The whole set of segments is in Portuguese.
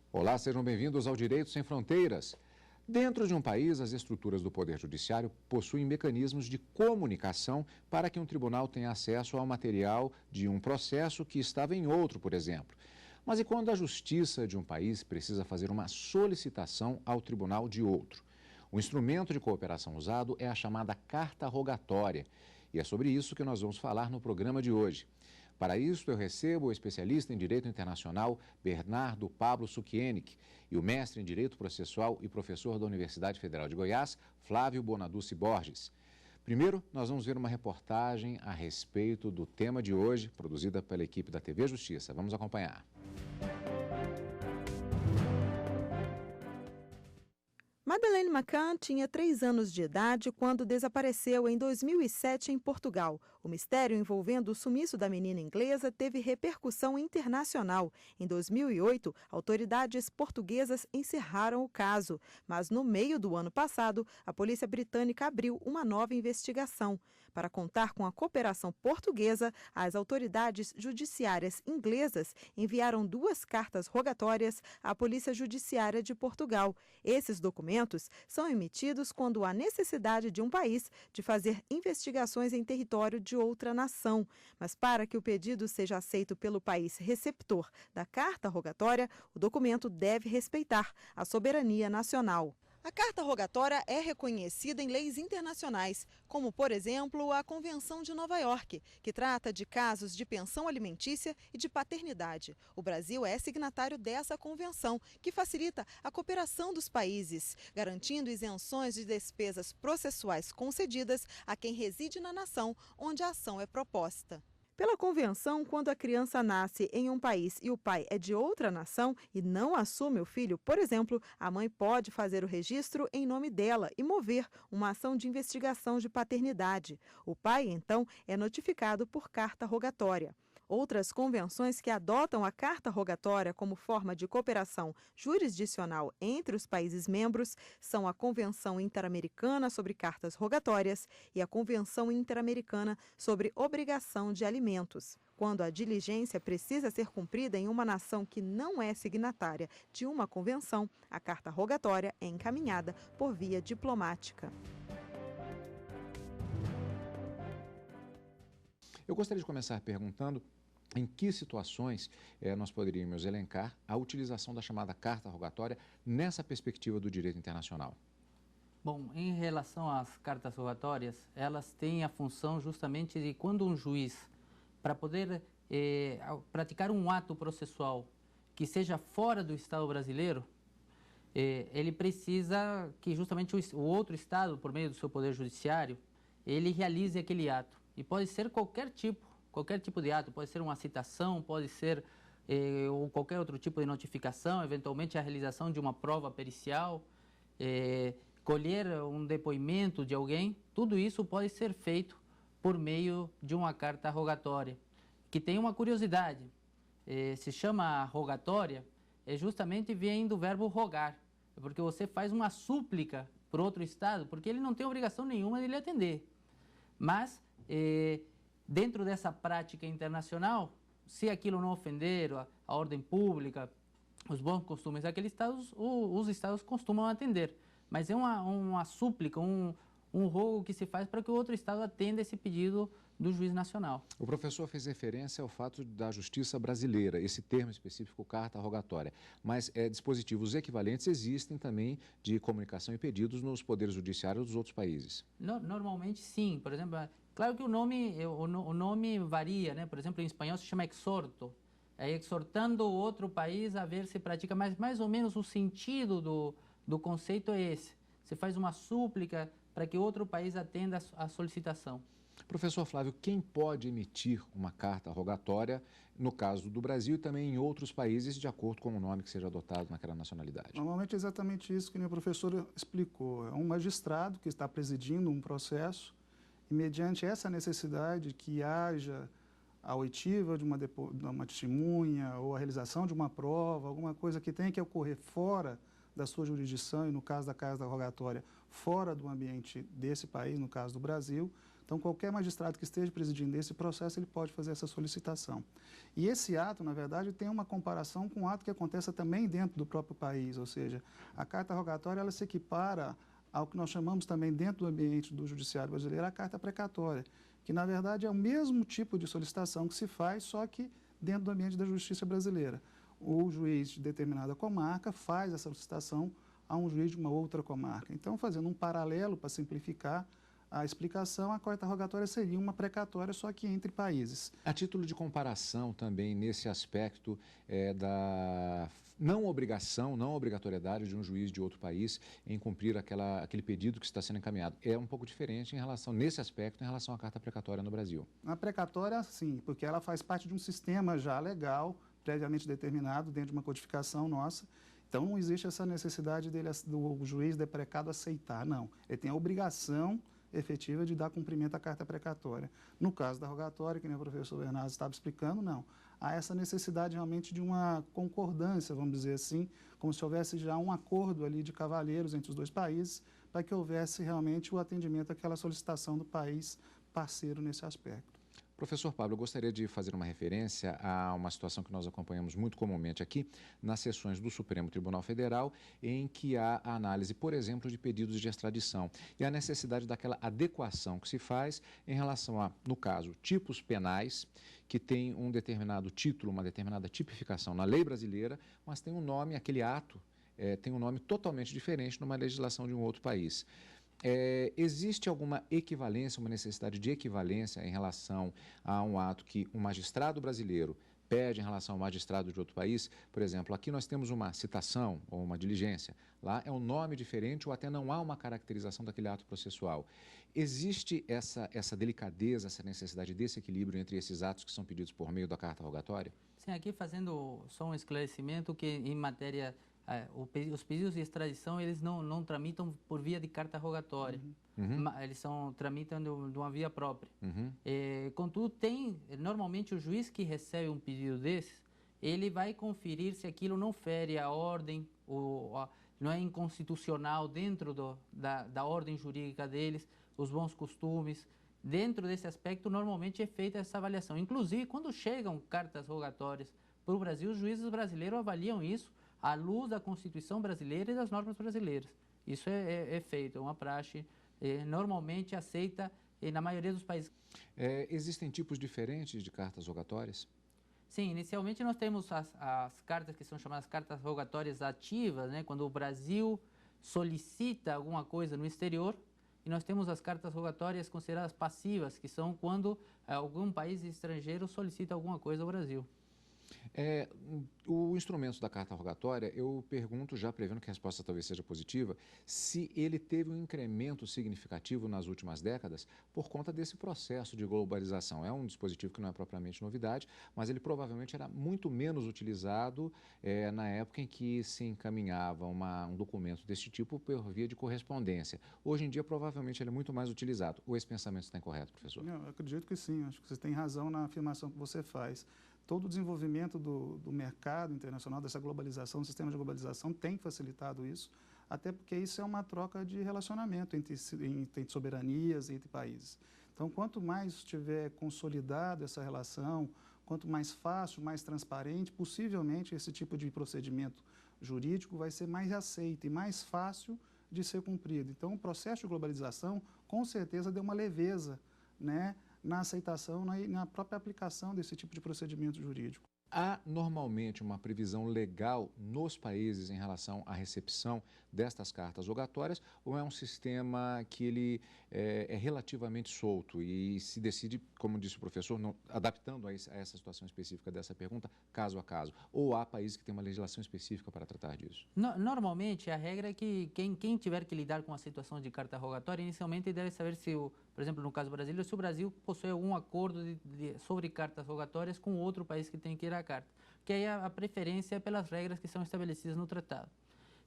Olá, sejam bem-vindos ao Direito Sem Fronteiras. Dentro de um país, as estruturas do Poder Judiciário possuem mecanismos de comunicação para que um tribunal tenha acesso ao material de um processo que estava em outro, por exemplo. Mas e quando a justiça de um país precisa fazer uma solicitação ao tribunal de outro? O instrumento de cooperação usado é a chamada carta rogatória. E é sobre isso que nós vamos falar no programa de hoje. Para isso, eu recebo o especialista em Direito Internacional, Bernardo Pablo Sukienic, e o mestre em Direito Processual e professor da Universidade Federal de Goiás, Flávio Bonaduce Borges. Primeiro, nós vamos ver uma reportagem a respeito do tema de hoje, produzida pela equipe da TV Justiça. Vamos acompanhar. Madeleine McCann tinha 3 anos de idade quando desapareceu em 2007 em Portugal. O mistério envolvendo o sumiço da menina inglesa teve repercussão internacional. Em 2008, autoridades portuguesas encerraram o caso, mas no meio do ano passado, a polícia britânica abriu uma nova investigação. Para contar com a cooperação portuguesa, as autoridades judiciárias inglesas enviaram 2 cartas rogatórias à Polícia Judiciária de Portugal. Esses documentos são emitidos quando há necessidade de um país de fazer investigações em território de outra nação. Mas para que o pedido seja aceito pelo país receptor da carta rogatória, o documento deve respeitar a soberania nacional. A carta rogatória é reconhecida em leis internacionais, como, por exemplo, a Convenção de Nova York, que trata de casos de pensão alimentícia e de paternidade. O Brasil é signatário dessa convenção, que facilita a cooperação dos países, garantindo isenções de despesas processuais concedidas a quem reside na nação onde a ação é proposta. Pela convenção, quando a criança nasce em um país e o pai é de outra nação e não assume o filho, por exemplo, a mãe pode fazer o registro em nome dela e mover uma ação de investigação de paternidade. O pai, então, é notificado por carta rogatória. Outras convenções que adotam a carta rogatória como forma de cooperação jurisdicional entre os países membros são a Convenção Interamericana sobre Cartas Rogatórias e a Convenção Interamericana sobre Obrigação de Alimentos. Quando a diligência precisa ser cumprida em uma nação que não é signatária de uma convenção, a carta rogatória é encaminhada por via diplomática. Eu gostaria de começar perguntando em que situações nós poderíamos elencar a utilização da chamada carta rogatória nessa perspectiva do direito internacional. Bom, em relação às cartas rogatórias, elas têm a função justamente de quando um juiz, para poder praticar um ato processual que seja fora do Estado brasileiro, ele precisa que justamente o outro Estado, por meio do seu poder judiciário, ele realize aquele ato. E pode ser qualquer tipo de ato, pode ser uma citação, pode ser ou qualquer outro tipo de notificação, eventualmente a realização de uma prova pericial, colher um depoimento de alguém, tudo isso pode ser feito por meio de uma carta rogatória, que tem uma curiosidade, se chama rogatória, justamente vem do verbo rogar, porque você faz uma súplica para outro Estado, porque ele não tem obrigação nenhuma de lhe atender, mas dentro dessa prática internacional, se aquilo não ofender a ordem pública, os bons costumes daqueles estados, os estados costumam atender. Mas é uma súplica, um rogo que se faz para que o outro estado atenda esse pedido do juiz nacional. O professor fez referência ao fato da justiça brasileira, esse termo específico, carta rogatória. Mas dispositivos equivalentes existem também de comunicação e pedidos nos poderes judiciários dos outros países? Normalmente sim. Por exemplo, claro que o nome varia, né? Por exemplo, em espanhol se chama exhorto. É exortando o outro país a ver se pratica, mas mais ou menos o sentido do conceito é esse. Você faz uma súplica para que outro país atenda a solicitação. Professor Flávio, quem pode emitir uma carta rogatória, no caso do Brasil e também em outros países, de acordo com o nome que seja adotado naquela nacionalidade? Normalmente é exatamente isso que o professor explicou. É um magistrado que está presidindo um processo e, mediante essa necessidade que haja a oitiva de uma testemunha ou a realização de uma prova, alguma coisa que tenha que ocorrer fora da sua jurisdição e, no caso da carta rogatória, fora do ambiente desse país, no caso do Brasil, Então, qualquer magistrado que esteja presidindo esse processo, ele pode fazer essa solicitação. E esse ato, na verdade, tem uma comparação com um ato que acontece também dentro do próprio país, ou seja, a carta rogatória ela se equipara ao que nós chamamos também dentro do ambiente do judiciário brasileiro a carta precatória, que na verdade é o mesmo tipo de solicitação que se faz, só que dentro do ambiente da justiça brasileira. O juiz de determinada comarca faz essa solicitação a um juiz de uma outra comarca. Então, fazendo um paralelo para simplificar a explicação, a carta rogatória seria uma precatória, só que entre países. A título de comparação também nesse aspecto da não obrigatoriedade de um juiz de outro país em cumprir aquele pedido que está sendo encaminhado. É um pouco diferente nesse aspecto, em relação à carta precatória no Brasil. A precatória, sim, porque ela faz parte de um sistema já legal, previamente determinado, dentro de uma codificação nossa. Então, não existe essa necessidade do juiz deprecado aceitar, não. Ele tem a obrigação efetiva de dar cumprimento à carta precatória. No caso da rogatória, que nem o professor Bernardo estava explicando, não. Há essa necessidade realmente de uma concordância, vamos dizer assim, como se houvesse já um acordo ali de cavalheiros entre os dois países, para que houvesse realmente o atendimento àquela solicitação do país parceiro nesse aspecto. Professor Pablo, eu gostaria de fazer uma referência a uma situação que nós acompanhamos muito comumente aqui nas sessões do Supremo Tribunal Federal, em que há a análise, por exemplo, de pedidos de extradição e a necessidade daquela adequação que se faz em relação a, no caso, tipos penais que têm um determinado título, uma determinada tipificação na lei brasileira, mas tem um nome, aquele ato tem um nome totalmente diferente numa legislação de um outro país. Existe alguma equivalência, uma necessidade de equivalência em relação a um ato que um magistrado brasileiro pede em relação ao magistrado de outro país? Por exemplo, aqui nós temos uma citação ou uma diligência, lá é um nome diferente ou até não há uma caracterização daquele ato processual. Existe essa delicadeza, essa necessidade desse equilíbrio entre esses atos que são pedidos por meio da carta rogatória? Sim, aqui fazendo só um esclarecimento que em matéria... os pedidos de extradição, eles não tramitam por via de carta rogatória. Eles tramitam de uma via própria. Contudo, normalmente o juiz que recebe um pedido desses, ele vai conferir se aquilo não fere a ordem, não é inconstitucional dentro da ordem jurídica deles, os bons costumes. Dentro desse aspecto, normalmente é feita essa avaliação. Inclusive, quando chegam cartas rogatórias para o Brasil, os juízes brasileiros avaliam isso à luz da Constituição brasileira e das normas brasileiras. Isso é feito, é uma praxe normalmente aceita na maioria dos países. Existem tipos diferentes de cartas rogatórias? Sim, inicialmente nós temos as cartas que são chamadas cartas rogatórias ativas, né, quando o Brasil solicita alguma coisa no exterior, e nós temos as cartas rogatórias consideradas passivas, que são quando algum país estrangeiro solicita alguma coisa ao Brasil. O instrumento da carta rogatória, eu pergunto, já prevendo que a resposta talvez seja positiva, se ele teve um incremento significativo nas últimas décadas por conta desse processo de globalização. É um dispositivo que não é propriamente novidade, mas ele provavelmente era muito menos utilizado na época em que se encaminhava um documento desse tipo por via de correspondência. Hoje em dia, provavelmente, ele é muito mais utilizado. Ou esse pensamento está incorreto, professor? Não, eu acredito que sim. Acho que você tem razão na afirmação que você faz. Todo o desenvolvimento do mercado internacional, dessa globalização, do sistema de globalização, tem facilitado isso, até porque isso é uma troca de relacionamento entre soberanias, entre países. Então, quanto mais estiver consolidado essa relação, quanto mais fácil, mais transparente, possivelmente esse tipo de procedimento jurídico vai ser mais aceito e mais fácil de ser cumprido. Então, o processo de globalização, com certeza, deu uma leveza, né, na aceitação e na própria aplicação desse tipo de procedimento jurídico. Há normalmente uma previsão legal nos países em relação à recepção destas cartas rogatórias ou é um sistema que ele é relativamente solto e se decide, como disse o professor, adaptando a essa situação específica dessa pergunta, caso a caso? Ou há países que têm uma legislação específica para tratar disso? Normalmente, a regra é que quem tiver que lidar com a situação de carta rogatória, inicialmente deve saber se, por exemplo, no caso brasileiro, se o Brasil possui algum acordo sobre cartas rogatórias com outro país que tem que ir à carta. Que aí a preferência é pelas regras que são estabelecidas no tratado.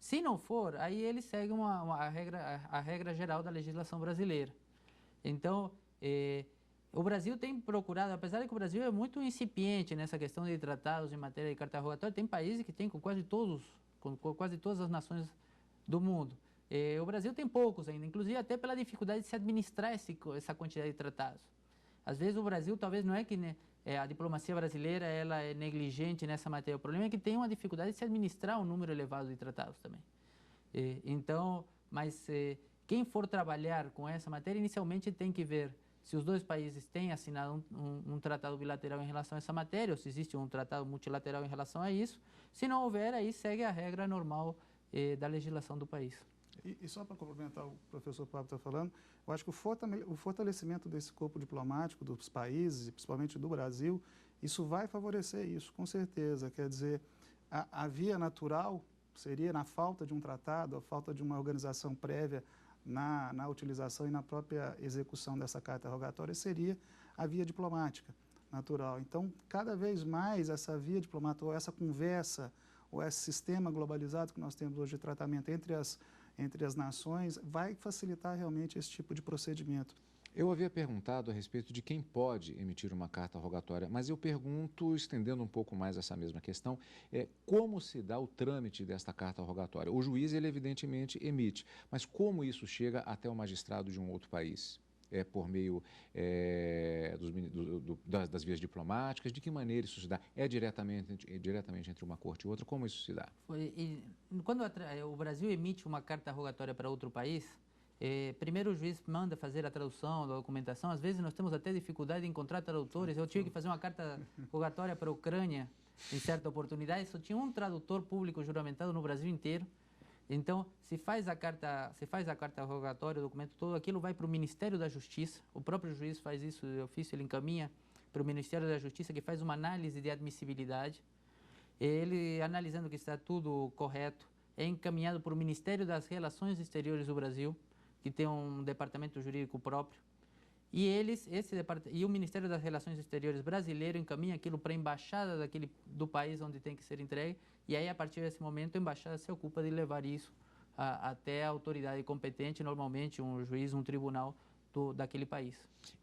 Se não for, aí ele segue a regra geral da legislação brasileira. Então, o Brasil tem procurado, apesar de que o Brasil é muito incipiente nessa questão de tratados em matéria de carta rogatória, tem países que têm com quase todas as nações do mundo. O Brasil tem poucos ainda, inclusive até pela dificuldade de se administrar essa quantidade de tratados. Às vezes o Brasil talvez não é que a diplomacia brasileira ela é negligente nessa matéria. O problema é que tem uma dificuldade de se administrar um número elevado de tratados também. Mas quem for trabalhar com essa matéria, inicialmente tem que ver se os dois países têm assinado um tratado bilateral em relação a essa matéria, ou se existe um tratado multilateral em relação a isso. Se não houver, aí segue a regra normal da legislação do país. E só para complementar o que o professor Pablo está falando, eu acho que o fortalecimento desse corpo diplomático dos países, e principalmente do Brasil, isso vai favorecer isso, com certeza. Quer dizer, a via natural seria, na falta de um tratado, a falta de uma organização prévia na utilização e na própria execução dessa carta rogatória, seria a via diplomática natural. Então, cada vez mais essa via diplomática, ou essa conversa, ou esse sistema globalizado que nós temos hoje de tratamento entre as nações, vai facilitar realmente esse tipo de procedimento. Eu havia perguntado a respeito de quem pode emitir uma carta rogatória, mas eu pergunto, estendendo um pouco mais essa mesma questão, como se dá o trâmite desta carta rogatória? O juiz, ele evidentemente emite, mas como isso chega até o magistrado de um outro país? Por meio das vias diplomáticas? De que maneira isso se dá? Diretamente entre uma corte e outra? Como isso se dá? Quando o Brasil emite uma carta rogatória para outro país, primeiro o juiz manda fazer a tradução da documentação. Às vezes nós temos até dificuldade de encontrar tradutores. Eu tive que fazer uma carta rogatória para a Ucrânia em certa oportunidade. Só tinha um tradutor público juramentado no Brasil inteiro. Então, se faz a carta rogatória, o documento todo, aquilo vai para o Ministério da Justiça. O próprio juiz faz isso de ofício, ele encaminha para o Ministério da Justiça, que faz uma análise de admissibilidade. Ele, analisando que está tudo correto, é encaminhado para o Ministério das Relações Exteriores do Brasil, que tem um departamento jurídico próprio. E o Ministério das Relações Exteriores brasileiro encaminha aquilo para a embaixada do país onde tem que ser entregue, e aí, a partir desse momento, a embaixada se ocupa de levar isso até a autoridade competente, normalmente um juiz, um tribunal daquele país.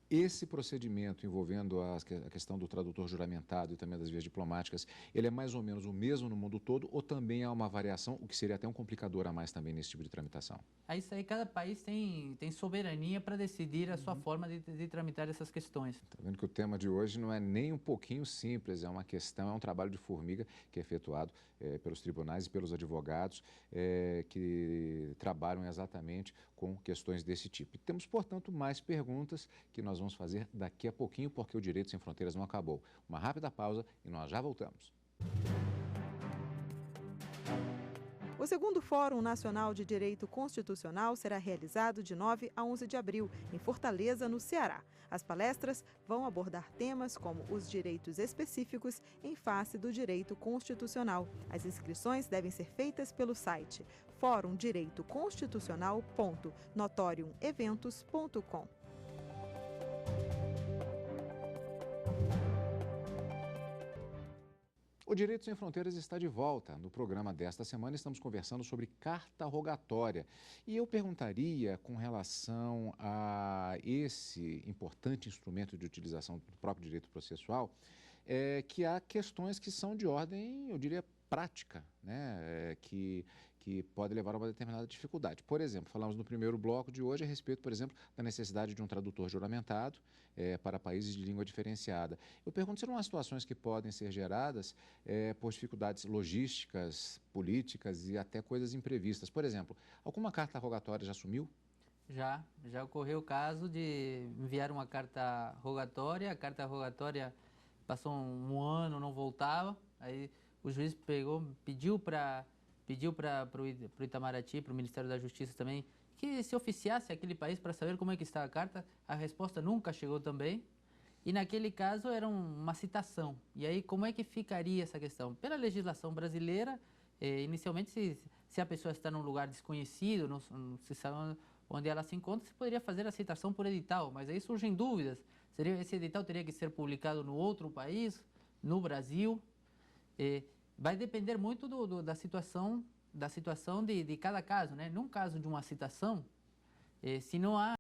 Esse procedimento envolvendo a questão do tradutor juramentado e também das vias diplomáticas, ele é mais ou menos o mesmo no mundo todo ou também há uma variação, o que seria até um complicador a mais também nesse tipo de tramitação? Isso aí, cada país tem soberania para decidir a sua forma de tramitar essas questões. Está vendo que o tema de hoje não é nem um pouquinho simples, é um trabalho de formiga que é efetuado pelos tribunais e pelos advogados que trabalham exatamente com questões desse tipo. E temos, portanto, mais perguntas que nós vamos fazer daqui a pouquinho, porque o Direito Sem Fronteiras não acabou. Uma rápida pausa e nós já voltamos. O segundo Fórum Nacional de Direito Constitucional será realizado de 9 a 11 de abril, em Fortaleza, no Ceará. As palestras vão abordar temas como os direitos específicos em face do direito constitucional. As inscrições devem ser feitas pelo site forumdireitoconstitucional.notoriumeventos.com. O Direito Sem Fronteiras está de volta. No programa desta semana estamos conversando sobre carta rogatória. E eu perguntaria, com relação a esse importante instrumento de utilização do próprio direito processual, que há questões que são de ordem, eu diria, prática, né? Que pode levar a uma determinada dificuldade. Por exemplo, falamos no primeiro bloco de hoje a respeito, por exemplo, da necessidade de um tradutor juramentado para países de língua diferenciada. Eu pergunto se não há situações que podem ser geradas por dificuldades logísticas, políticas e até coisas imprevistas. Por exemplo, alguma carta rogatória já sumiu? Já ocorreu o caso de enviar uma carta rogatória, a carta rogatória passou um ano, não voltava, aí o juiz pediu para o Itamaraty, para o Ministério da Justiça também, que se oficiasse aquele país para saber como é que está a carta. A resposta nunca chegou também. E naquele caso era uma citação. E aí como é que ficaria essa questão? Pela legislação brasileira, inicialmente se a pessoa está num lugar desconhecido, não se sabe onde ela se encontra, se poderia fazer a citação por edital. Mas aí surgem dúvidas. Esse edital teria que ser publicado no outro país, no Brasil? Vai depender muito da situação de cada caso, né? Num caso de uma citação, se não há